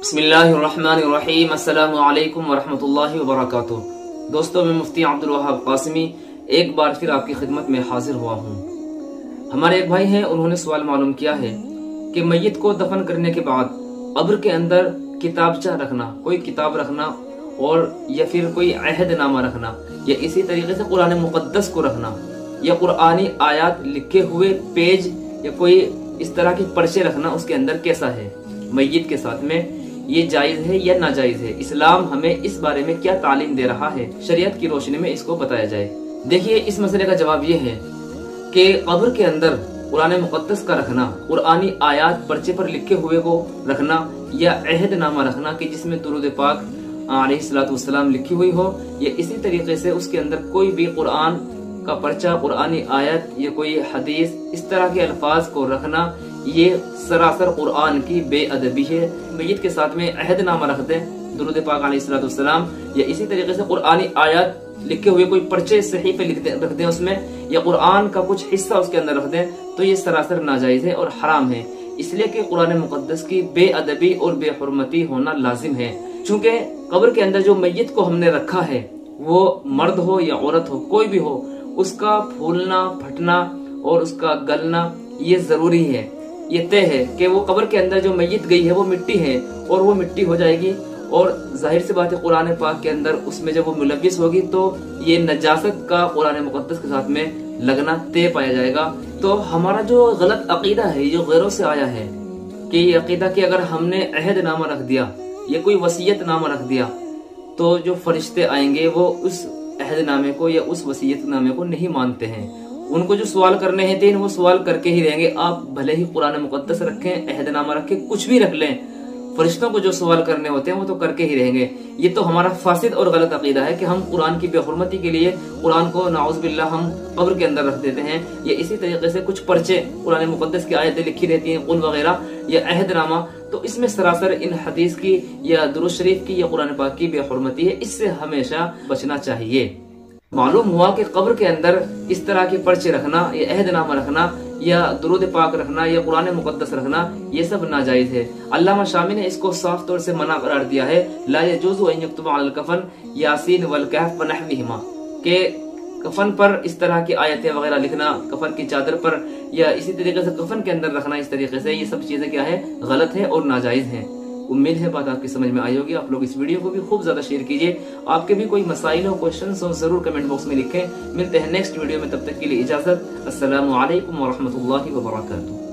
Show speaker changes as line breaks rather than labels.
बिस्मिल्लाहिर्रहमानिर्रहीम। अस्सलामु अलैकुम वरहमतुल्लाहि वबरकातुहू। दोस्तों, मैं मुफ्ती अब्दुल वहाब कासिमी एक बार फिर आपकी खिदमत में हाजिर हुआ हूँ। हमारे एक भाई हैं, उन्होंने सवाल मालूम किया है कि मैयत को दफन करने के बाद कब्र के अंदर किताबचा रखना, कोई किताब रखना और या फिर कोई अहदनामा रखना या इसी तरीके से कुरान मुकद्दस को रखना या कुरानी आयात लिखे हुए पेज या कोई इस तरह के पर्चे रखना उसके अंदर कैसा है, मैयत के साथ में ये जायज है या नाजायज है, इस्लाम हमें इस बारे में क्या तालीम दे रहा है, शरीयत की रोशनी में इसको बताया जाए। देखिए, इस मसले का जवाब ये है कि कब्र के अंदर कुरान मुकद्दस का रखना, कुरानी आयात पर्चे पर लिखे हुए को रखना या अहदनामा रखना कि जिसमें दुरूद पाक अलैहिस्सलाम लिखी हुई हो या इसी तरीके से उसके अंदर कोई भी कुरान का पर्चा, कुरानी आयत या कोई हदीस इस तरह के अल्फाज को रखना, ये सरासर कुरान की बेअदबी है। मैयत के साथ में अहदनामा रख दें, दुरूद पाक अलैहिस्सलाम या इसी तरीके से कुरानी आयत लिखे हुए कोई पर्चे सही पे रख दें उसमें, या कुरान का कुछ हिस्सा उसके अंदर रख दें, तो ये सरासर नाजायज है और हराम है। इसलिए कि कुरान मुकद्दस की बेअदबी और बेहुरमती होना लाजिम है। चूंकि कब्र के अंदर जो मैयत को हमने रखा है, वो मर्द हो या औरत हो, कोई भी हो, उसका फूलना, फटना और उसका गलना ये जरूरी है। ये तय है कि वो कब्र के अंदर जो मैयत गई है वो मिट्टी है और वो मिट्टी हो जाएगी, और जाहिर सी बात है कुरान पाक के अंदर उसमें जब वो मुलव्विस होगी तो ये नजासत का कुरान मुकद्दस के साथ में लगना तय पाया जाएगा। तो हमारा जो गलत अकीदा है, जो गैरों से आया है कि ये अकीदा कि अगर हमने अहदनामा रख दिया या कोई वसीयतनामा रख दिया तो जो फरिश्ते आएंगे वो उस अहदनामे को या उस वसीयतनामे को नहीं मानते हैं। उनको जो सवाल करने हैं दिन वो सवाल करके ही रहेंगे। आप भले ही कुरान मुकद्दस रखें, अहदनामा रखें, कुछ भी रख लें, फरिश्तों को जो सवाल करने होते हैं वो तो करके ही रहेंगे। ये तो हमारा फासिद और गलत अकीदा है कि हम कुरान की बेहुरमती के लिए कुरान को नाउज़ बिल्लाह हम कब्र के अंदर रख देते हैं, या इसी तरीके से कुछ पर्चे कुरान मुकद्दस की आयतें लिखी रहती हैं, कुल वगैरह या अहदनामा, तो इसमें सरासर इन हदीस की या दुरूद शरीफ की या कुरान पाक की बेहुरमती है। इससे हमेशा बचना चाहिए। मालूम हुआ कि कब्र के अंदर इस तरह के पर्चे रखना या अहदनामा रखना या दुरूद पाक रखना या कुरान मुकद्दस रखना ये सब नाजायज है। अल्लामा शामी ने इसको साफ तौर से मना करार दिया है। ला यजूज़ु अन युक्तबा अलल कफन यासीन वल कहफ व नहविहिमा, के कफन पर इस तरह की आयतें वगैरह लिखना, कफन की चादर पर या इसी तरीके से कफन के अंदर रखना, इस तरीके से ये सब चीजें क्या है, गलत है और नाजायज है। उम्मीद है बात आपकी समझ में आई होगी। आप लोग इस वीडियो को भी खूब ज्यादा शेयर कीजिए। आपके भी कोई मसाइल हो, क्वेश्चंस हो, जरूर कमेंट बॉक्स में लिखें। मिलते हैं नेक्स्ट वीडियो में, तब तक के लिए इजाजत। अस्सलामु अलैकुम वरहमतुल्लाहि वबरकातुहू।